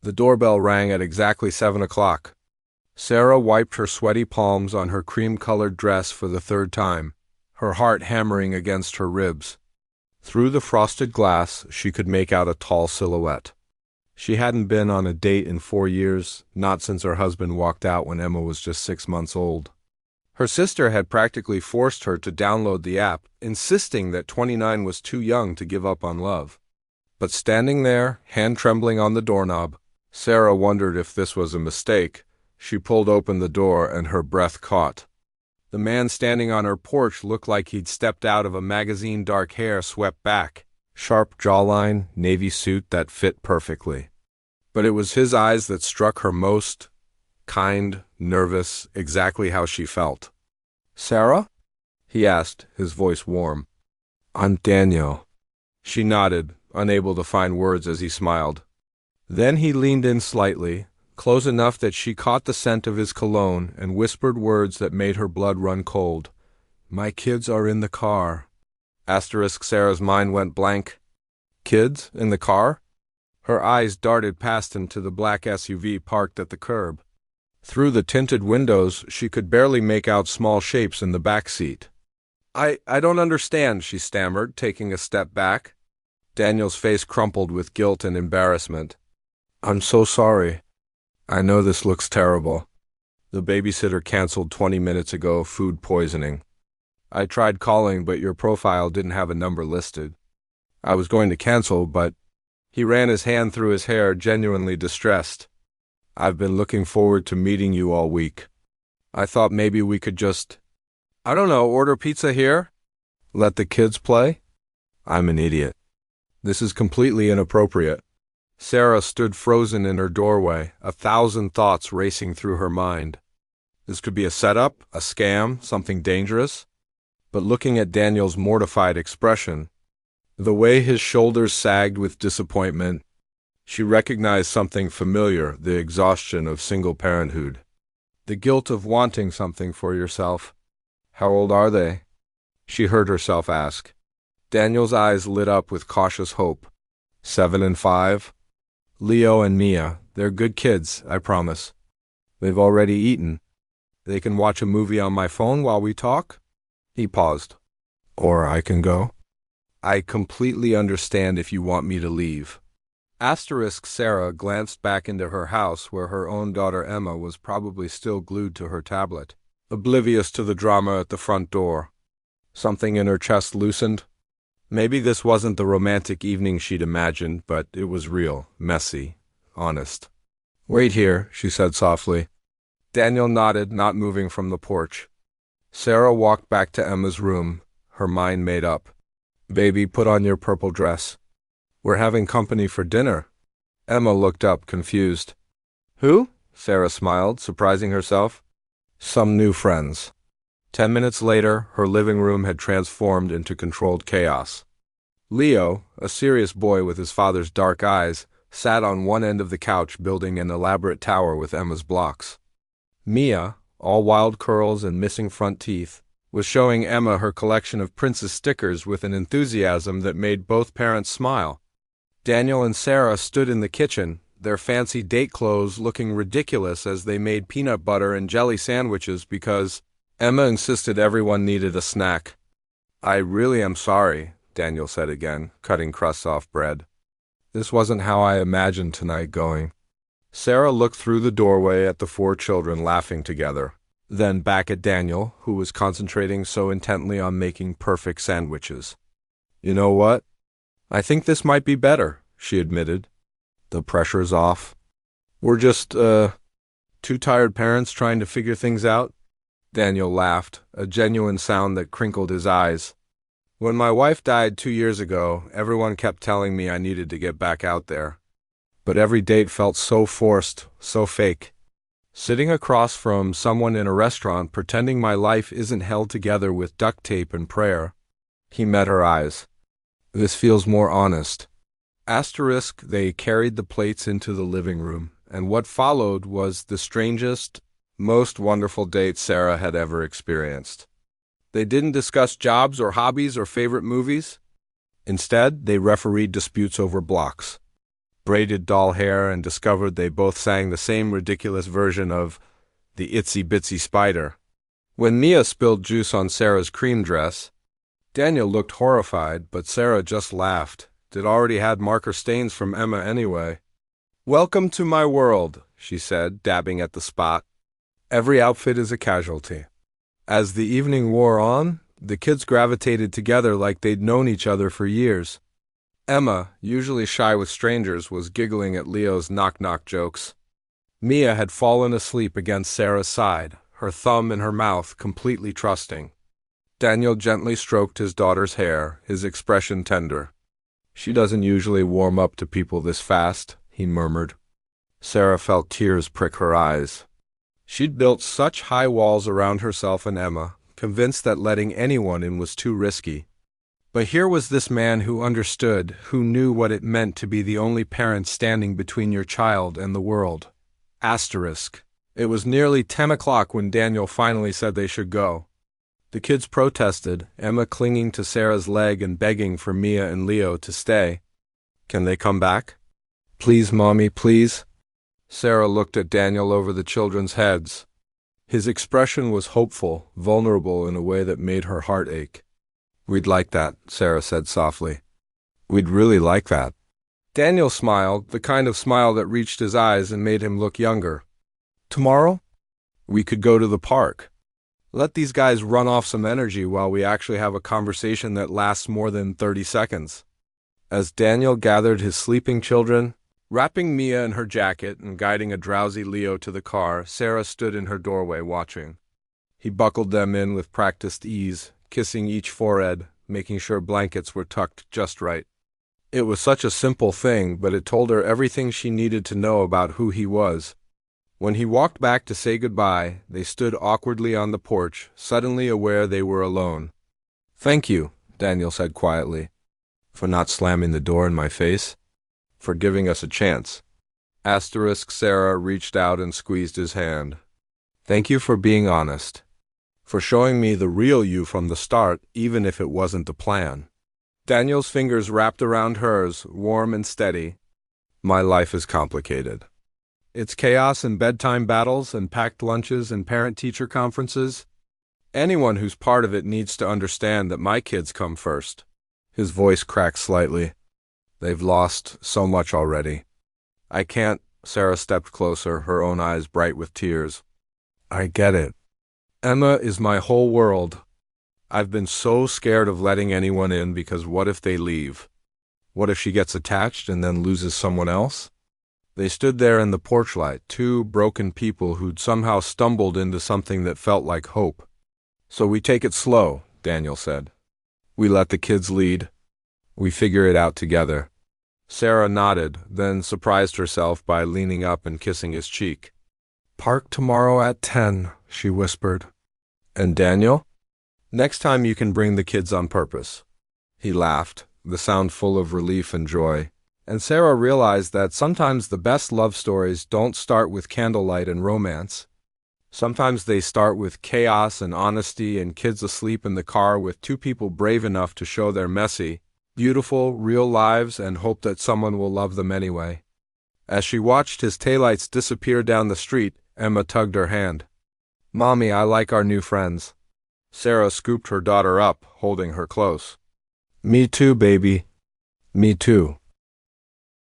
The doorbell rang at exactly 7 o'clock. Sarah wiped her sweaty palms on her cream-colored dress for the third time, her heart hammering against her ribs. Through the frosted glass, she could make out a tall silhouette. She hadn't been on a date in 4 years, not since her husband walked out when Emma was just 6 months old. Her sister had practically forced her to download the app, insisting that 29 was too young to give up on love. But standing there, hand trembling on the doorknob, Sarah wondered if this was a mistake. She pulled open the door and her breath caught. The man standing on her porch looked like he'd stepped out of a magazine, dark hair swept back, sharp jawline, navy suit that fit perfectly. But it was his eyes that struck her most, kind, nervous, exactly how she felt. "Sarah?" he asked, his voice warm. "I'm Daniel." She nodded, unable to find words as he smiled. Then he leaned in slightly, close enough that she caught the scent of his cologne and whispered words that made her blood run cold. "My kids are in the car." Sarah's mind went blank. Kids in the car? Her eyes darted past him to the black SUV parked at the curb. Through the tinted windows, she could barely make out small shapes in the back seat. I don't understand," she stammered, taking a step back. Daniel's face crumpled with guilt and embarrassment. "I'm so sorry. I know this looks terrible. The babysitter canceled 20 minutes ago, food poisoning. I tried calling, but your profile didn't have a number listed. I was going to cancel, but..." He ran his hand through his hair, genuinely distressed. "I've been looking forward to meeting you all week. I thought maybe we could just, I don't know, order pizza here? Let the kids play? I'm an idiot. This is completely inappropriate." Sarah stood frozen in her doorway, 1,000 thoughts racing through her mind. This could be a setup, a scam, something dangerous. But looking at Daniel's mortified expression, the way his shoulders sagged with disappointment, she recognized something familiar, the exhaustion of single parenthood. The guilt of wanting something for yourself. "How old are they?" she heard herself ask. Daniel's eyes lit up with cautious hope. 7 and 5. "Leo and Mia, they're good kids, I promise. They've already eaten. They can watch a movie on my phone while we talk?" He paused. "Or I can go." "I completely understand if you want me to leave." Sarah glanced back into her house where her own daughter Emma was probably still glued to her tablet, oblivious to the drama at the front door. Something in her chest loosened. Maybe this wasn't the romantic evening she'd imagined, but it was real, messy, honest. "Wait here," she said softly. Daniel nodded, not moving from the porch. Sarah walked back to Emma's room, her mind made up. "Baby, put on your purple dress. We're having company for dinner." Emma looked up, confused. "Who?" Sarah smiled, surprising herself. "Some new friends." 10 minutes later, her living room had transformed into controlled chaos. Leo, a serious boy with his father's dark eyes, sat on one end of the couch building an elaborate tower with Emma's blocks. Mia, all wild curls and missing front teeth, was showing Emma her collection of princess stickers with an enthusiasm that made both parents smile. Daniel and Sarah stood in the kitchen, their fancy date clothes looking ridiculous as they made peanut butter and jelly sandwiches because Emma insisted everyone needed a snack. "I really am sorry," Daniel said again, cutting crusts off bread. "This wasn't how I imagined tonight going." Sarah looked through the doorway at the 4 children laughing together, then back at Daniel, who was concentrating so intently on making perfect sandwiches. "You know what? I think this might be better," she admitted. "The pressure's off. We're just, 2 tired parents trying to figure things out." Daniel laughed, a genuine sound that crinkled his eyes. "When my wife died 2 years ago, everyone kept telling me I needed to get back out there. But every date felt so forced, so fake. Sitting across from someone in a restaurant pretending my life isn't held together with duct tape and prayer." He met her eyes. "This feels more honest." They carried the plates into the living room, and what followed was the strangest, most wonderful date Sarah had ever experienced. They didn't discuss jobs or hobbies or favorite movies. Instead, they refereed disputes over blocks. braided doll hair, and discovered they both sang the same ridiculous version of the Itsy Bitsy Spider. When Mia spilled juice on Sarah's cream dress, Daniel looked horrified, but Sarah just laughed. It already had marker stains from Emma anyway. "Welcome to my world," she said, dabbing at the spot. "Every outfit is a casualty." As the evening wore on, the kids gravitated together like they'd known each other for years. Emma, usually shy with strangers, was giggling at Leo's knock-knock jokes. Mia had fallen asleep against Sarah's side, her thumb in her mouth, completely trusting. Daniel gently stroked his daughter's hair, his expression tender. "She doesn't usually warm up to people this fast," he murmured. Sarah felt tears prick her eyes. She'd built such high walls around herself and Emma, convinced that letting anyone in was too risky. But here was this man who understood, who knew what it meant to be the only parent standing between your child and the world. Asterisk. It was nearly 10 o'clock when Daniel finally said they should go. The kids protested, Emma clinging to Sarah's leg and begging for Mia and Leo to stay. "Can they come back? Please, Mommy, please." Sarah looked at Daniel over the children's heads. His expression was hopeful, vulnerable in a way that made her heart ache. "We'd like that," Sarah said softly. "We'd really like that." Daniel smiled, the kind of smile that reached his eyes and made him look younger. "Tomorrow? We could go to the park. Let these guys run off some energy while we actually have a conversation that lasts more than 30 seconds. As Daniel gathered his sleeping children, wrapping Mia in her jacket and guiding a drowsy Leo to the car, Sarah stood in her doorway watching. He buckled them in with practiced ease, kissing each forehead, making sure blankets were tucked just right. It was such a simple thing, but it told her everything she needed to know about who he was. When he walked back to say goodbye, they stood awkwardly on the porch, suddenly aware they were alone. "Thank you," Daniel said quietly, "for not slamming the door in my face. For giving us a chance." Sarah reached out and squeezed his hand. "Thank you for being honest. For showing me the real you from the start, even if it wasn't the plan." Daniel's fingers wrapped around hers, warm and steady. "My life is complicated. It's chaos and bedtime battles and packed lunches and parent-teacher conferences. Anyone who's part of it needs to understand that my kids come first." His voice cracked slightly. "They've lost so much already. I can't." Sarah stepped closer, her own eyes bright with tears. "I get it. Emma is my whole world. I've been so scared of letting anyone in because what if they leave? What if she gets attached and then loses someone else?" They stood there in the porch light, two broken people who'd somehow stumbled into something that felt like hope. "So we take it slow," Daniel said. "We let the kids lead. We figure it out together." Sarah nodded, then surprised herself by leaning up and kissing his cheek. "Park tomorrow at 10, she whispered. "And Daniel? Next time you can bring the kids on purpose." He laughed, the sound full of relief and joy. And Sarah realized that sometimes the best love stories don't start with candlelight and romance. Sometimes they start with chaos and honesty and kids asleep in the car with two people brave enough to show their messy, beautiful, real lives and hope that someone will love them anyway. As she watched his taillights disappear down the street, Emma tugged her hand. "Mommy, I like our new friends." Sarah scooped her daughter up, holding her close. "Me too, baby. Me too."